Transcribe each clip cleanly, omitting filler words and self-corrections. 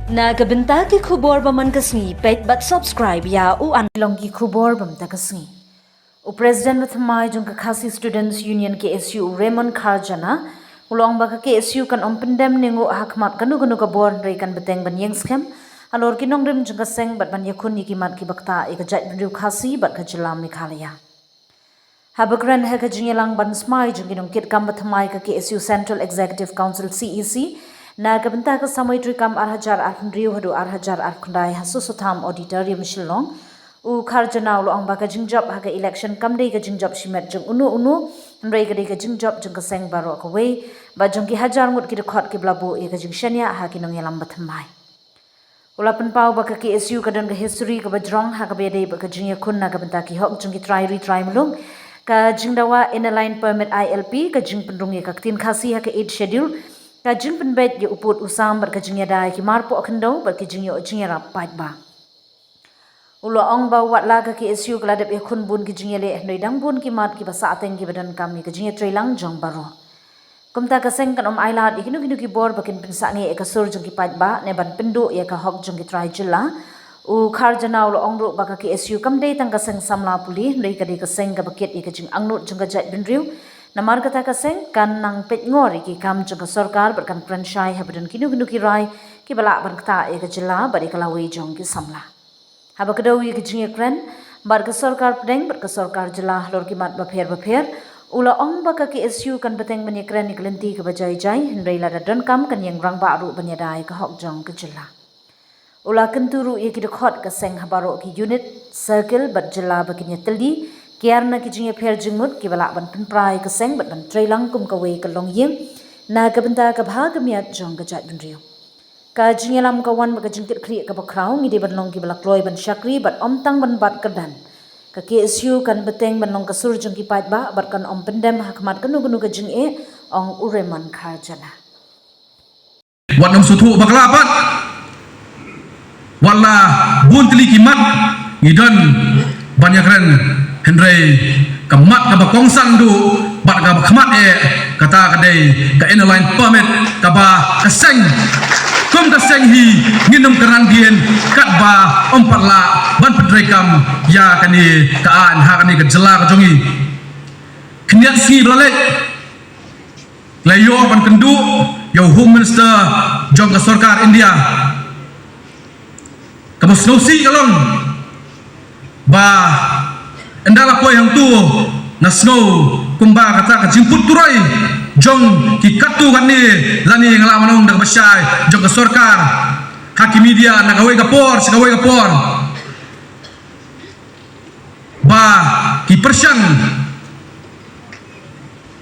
Nagabenta ki khubor baman kasngi pet but subscribe ya u anlong ki khubor bam ta kasngi. U President Mathmai jong ka Khasi Students Union KSU Raymond Kharjana ulong ba ka KSU kan ompendem ningu hakmat kanu kanu ka bor rei kan beteng ban yeng scam alor ki nong rim jong ka seng bat ban yakun ni ki mat ki bakta e ka jat bru Khasi bat ka jilam Meghalaya. Habagran ha ka jingelang ban smai jong ki nong kit kam Mathmai ka KSU Central Executive Council CEC na kabenta ka samay trikam arhajar arhundriu hadu arhajar arkhundai hasu sutham auditorium shillong u Kharjana ulo ang baka jingjab haga election kamdei ka jingjab shimet jung unu nrei ka jingjab jung ka seng baro ka wei ba jung ki hajar ngut ki rekhot ki blabu e ka jingshania ha ki nong yalam bathamai ulapan pau baka KSU ka don ka history ka bajrong ha ka bede baka jingya kun na kabenta ki hok jung ki try mulung ka jingdawa in a line permit ILP ka jing pendrung e ka tin Khasi ha ka 8 schedule kajing penbet ye uput usam ber kajing yadai ki marpo akhndo ber kajing yo jing rap pat ba ulo ong ba wat la ka KSU kladep e khun bun ki jing le hnoi dang bun ki mat ki basa ateng ki badan kam ni kajing trailang jong baro kumta ka seng kan ailat ikinu kinu ki bor bakin pensa nge e ka sur jong ki pat ba ne ban pendu ye ka hok jong ki try jilla u Kharjana ulo ong ro ba ka KSU kamdei tang ka seng samla puli ndei ka seng ka baket e kajing angnut jong ka jat binriu namar kata kaseng kan nang pet ngori ki kam jong sarkar berkan franchise habdan kinu ki rai ki bala ban kata e ka jilla bari kala wei jong ki samla haba kadawi ki jing ekran bar ka sarkar pedeng bar ka sarkar jilla lor ki mat ba pher ula ong ba ka KSU kan beteng ban ekran ni klenti ka bajai jai hendrei la don kam kan yang rang ba ru ban yadai ka hok jong ka jilla ula kenturu e ki dekhot ka seng habaro ki unit circle bat jilla ba ki nyeteli Kiarna ki jinge pher jingut ki bala ban penprai ka seng bat ban trailang kum ka wei ka long yeng na ka benta ka bhag miat jong ka jat binriu ka jinge lam ka wan ka jingkit khri ka bakrau ngi de ban long ki bala kloi ban shakri bat omtang ban bat ka dan ka KSU kan beteng ban long ka sur jong ki pat ba bat kan om pendem hakmat kanu ka jing e ong Raymond Kharjana wat nam suthu baklapat wala buntli kimat ngidon banyakren Hendrei kemat ka bakongsang du bat ka kemat e kata kadai ka inline permit ka ba kaseng kum kaseng hi nginum keran dien kat ba ompatla ban pedrekam ya kani kaan ha kani ka jela ka jongi kniat si blalek layo ban kendu yo home minister jong ka sarkar India ka Snowsi kalong ba endala po yang tu na snow kumba kata ka jimput turai jong ki katu kan ni lani ngala manong dak basai jong ka sarkar haki media na gawe kapor ba ki persyang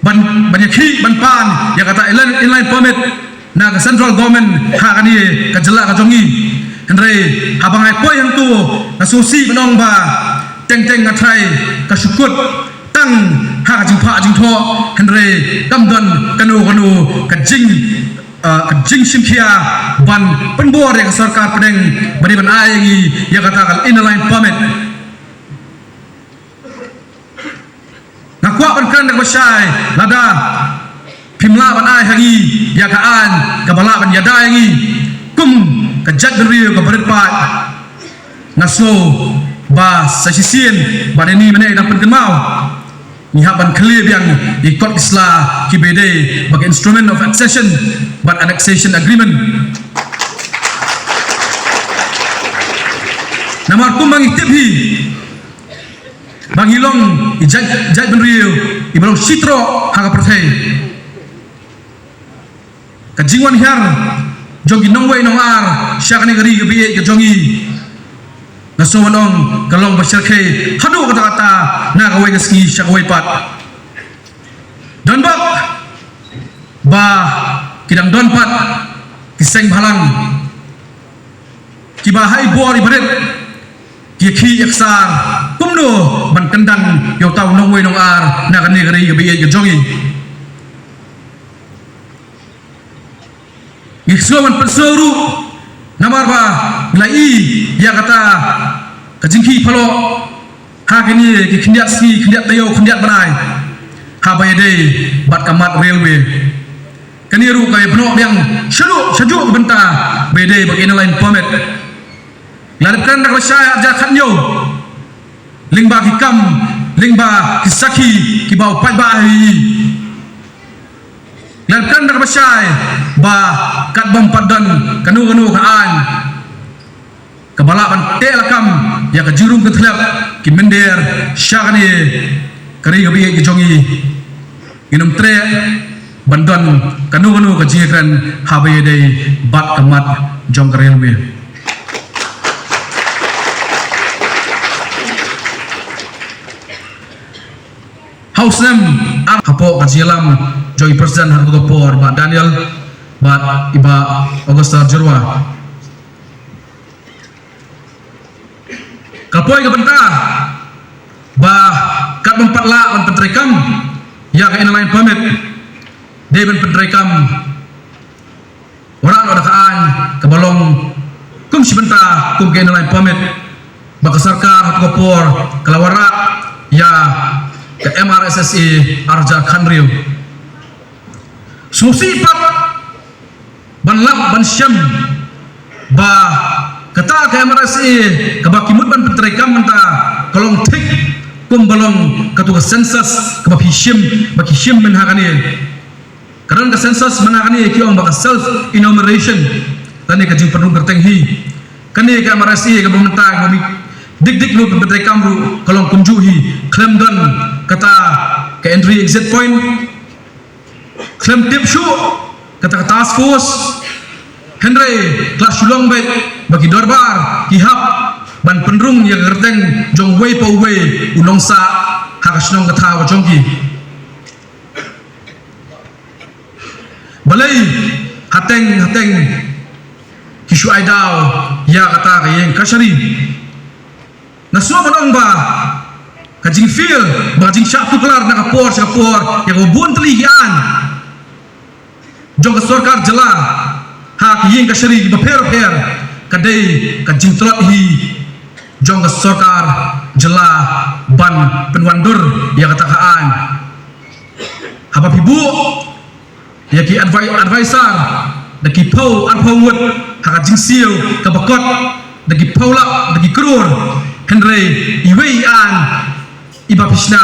ban banyakhi ban pan ya kata inline permit na ka central government ha kan ni ka jela ka jongi hendrei habangai po yang tu na susi manong ba teng ngatrai kasukut tang ha jing pha jing tho hendrei kamdon kanu kajing simkhia ban penbor yang sarkar pedeng bari ban ayangi ya kata kal inline permit nakwa ban kan dak basai lada pimla ban ay hagi ya kaan kabala ban yada yangi kum kajat beriu ka barit pat naso ba sasisien ba ini mana ida pengemau ni haban clear yang ikut islah kibede bagi instrument of accession but annexation agreement namar kum bang itibhi bang ilong ijat benriu ibrong sitro haga perthai kajingwan hiar jogi nongwei nongar syakani gari gebiye ke jongi naso manong kalong basyarke hadu kata-kata na kawai ngaski syakawai pat don bak ba kidang don pat kiseng bhalang kibahai bor ibaret ki yaksar kumno ban kendang yo tau nongwei nongar na kani gari gebiye ke jongi ngisloman persuru namar ba lai ya kata kajingki phalo ha kini ki khndiat tayo khndiat banai ha bayade bat kamat railway kaniru kay penuh yang sejuk benta bede bagi lain pamit ladapkan dak syaya aja khanyo lingba hikam lingba kisaki kibau pai bahi ladapkan dak syaya ba kat bom padan kanu kaan kebalapan telakam ya kejurung ketlap kimender syagani kari gabi kejongi inum tre bantuan kanu kejingkan habai dei bat kemat jong kerelwe House nem apo kajilam joy presiden harga por ba Daniel ba iba Augusta Jerwa kapoi ke bentah ba kat mempatla on pentrekam ya ka lain pamit de ben pentrekam orang ada kaan kebalong kum sebentar kum ke lain pamit ba sarkar kopor kelawara ya ke MRSSE Arja Khanriu susi pat banlak ban syam ba kata ke MRSE ke bakimut ban pentrekam menta kolong tik kum balong katu sensus ke baki syim menhakani karena ke sensus menhakani ki ong baka self enumeration tani ke jing perlu kertenghi kani ke MRSE ke pemerintah dik lu pentrekam ru kolong kumjuhi klaim dan kata ke entry exit point klaim tip show kata task force Henry kelas sulong baik bagi dorbar kihap ban penrung yang gerteng jong wei pa wei unong sa hakasnong kata wa jongki balai hateng kisu aidau ya kata kayeng kasari nasua manong ba kajing feel ba jing syatu kelar nak kapor yang ubun telihian jong sarkar jela hak ying kasari ba per kadai kajing telat hi jong sarkar jela ban penwandur ya katakaan haba pibu ya ki advisor daki pau arpawut hak jing sil kabakot daki paula daki krur Henry iweian iba pisna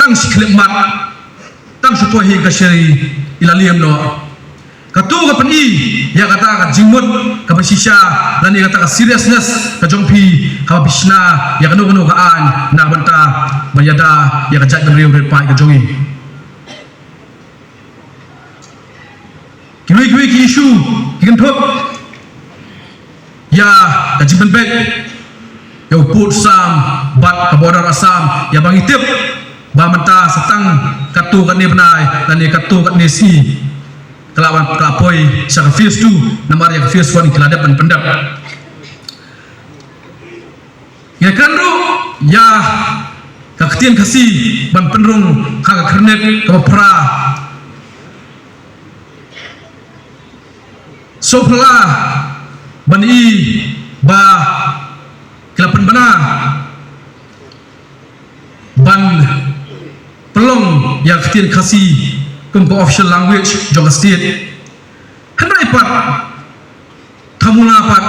tang siklemat tang sutuahi kasari ilaliam no katu kapani ya kata ka jingmut ka basisya lani kata ka seriousness ka jongpi ka pisna ya kanu kaan na banta bayada ya ka jat riu pai ka jongi kiwi ki issue kikan thop ya ka jimben bek ya uput sam bat ka border Assam ya bangi tip ba menta setang katu kat ni benai dan ni katu kat ni si kelawan kelapoi sa phase 2 namar ya phase 1 keladap dan pendap ya kanru ya ka ketien kasi ban penrung ka kernet ka pra sopla ban i ba kelapan benar ban pelong yang ketir kasih kumpu official language jong state hendak ipat tamula pat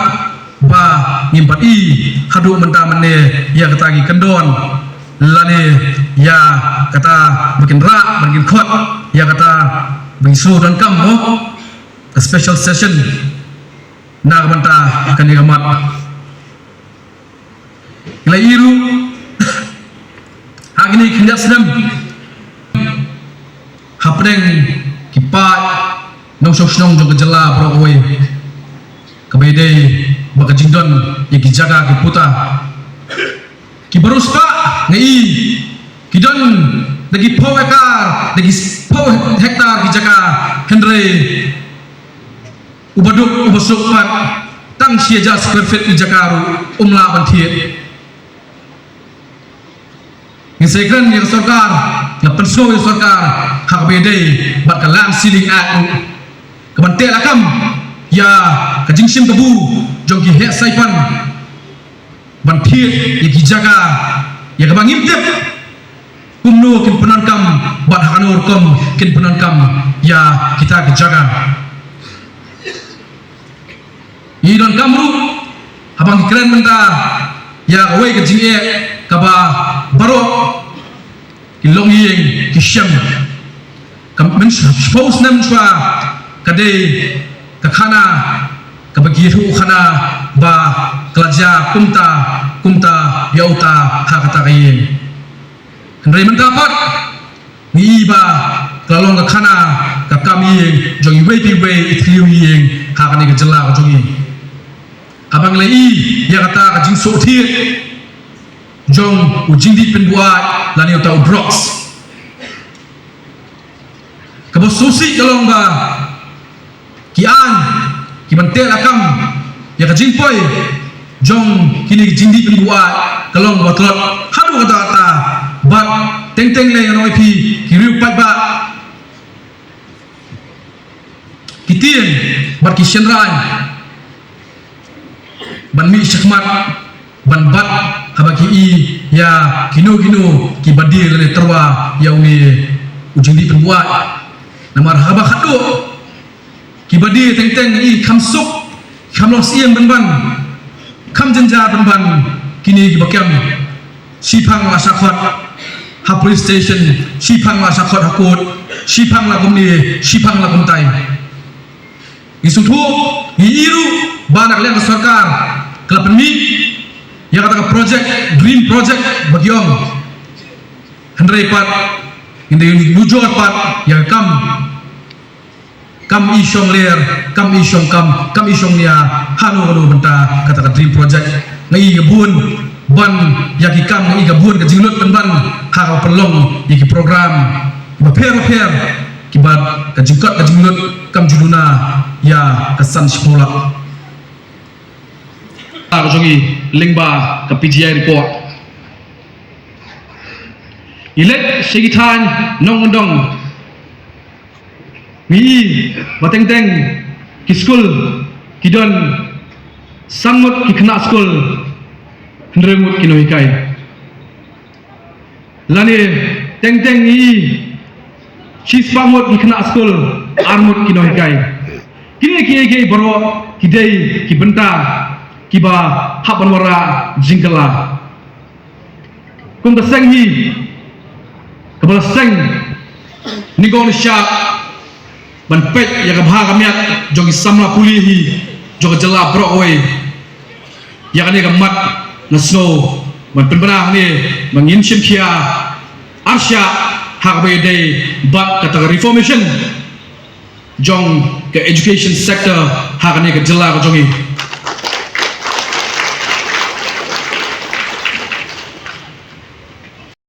ba ngimpat i hadu menta mene ya ketagi kendon lane ya kata bikin rak bikin khot ya kata bisu dan kambo a special session na menta akan diamat Ilai iru agni kinjak sedam hapreng kipat nong sosnong jong kejela pro oi kebede baka jingdon yang kijaga kiputa kibarus pak ngai kidon dagi pau ekar dagi pau hektar kijaga Henry ubaduk ubasuk pat tang siaja square feet kijakaru umla bantiet Ngisaikan yang sarkar, yang pensuh yang sarkar, hak bedai, bat kalam siling atu, kebantai lakam, ya kajingsim kebu, jongki hek saipan, bantiet, yang kijaga, ya kebangim tip, kumno kin penankam bat hakanur kom kin penankam ya kita kejaga idon kamru habang keren menta ya away ke jinge kaba baro kilong yeng kisyam kam men suppose nam chwa kade kakhana kabagiru khana ba kelaja kumta yauta hakata kayen hendrai mendapat ni ba kelalong kakhana kakami yeng jongi we itliu yeng hakani kejela jongi abang lei ya kata kajing sothi jong ujing di penbuat lani utau drops kabo susi kalong ba kian kibantel akam ya kajing poi jong kini jing di penbuat kalong batlot hadu kata bat teng le noi pi kiriu pat ba kitien bat kisyenran ban mi syakmat ban bat habaki i ya kino ki badir le terwa ya uni ujung di penbuat namar haba khadu ki badir teng i khamsuk khamlong siang ban kham jenja ban kini ki bakyam sipang la sakhot ha police station sipang la sakhot hakut sipang la kumni sipang la kumtai isuthu iru banak leng sarkar kelapan mi yang kata project dream project bagi om hendrai pat ini wujud pat yang kam isyong ler kam isyong nia hanu benta kata dream project ngai gabun ban yaki kam ngai gabun ke jinglut ban ha pelong yaki program baper kibat ke jinglut kam juduna ya kesan sekolah jongi lingba ke PGI report ilet segitan nongondong mi bateng ki school kidon sangut ki kena school hendremut kinoikai lani teng i sis pamut ki kena school armut kinoikai kini baro kidai ki benta kiba haban wara jingkala kum beseng hi kebal seng nigong syak ban pet ya kabha kamiat jogi samla pulihi jogi jela bro oi ya kani kamat na snow ban penbenah ni mangin simkia arsya hak bede bat kata reformation jong ke education sector hak ni ke jela jogi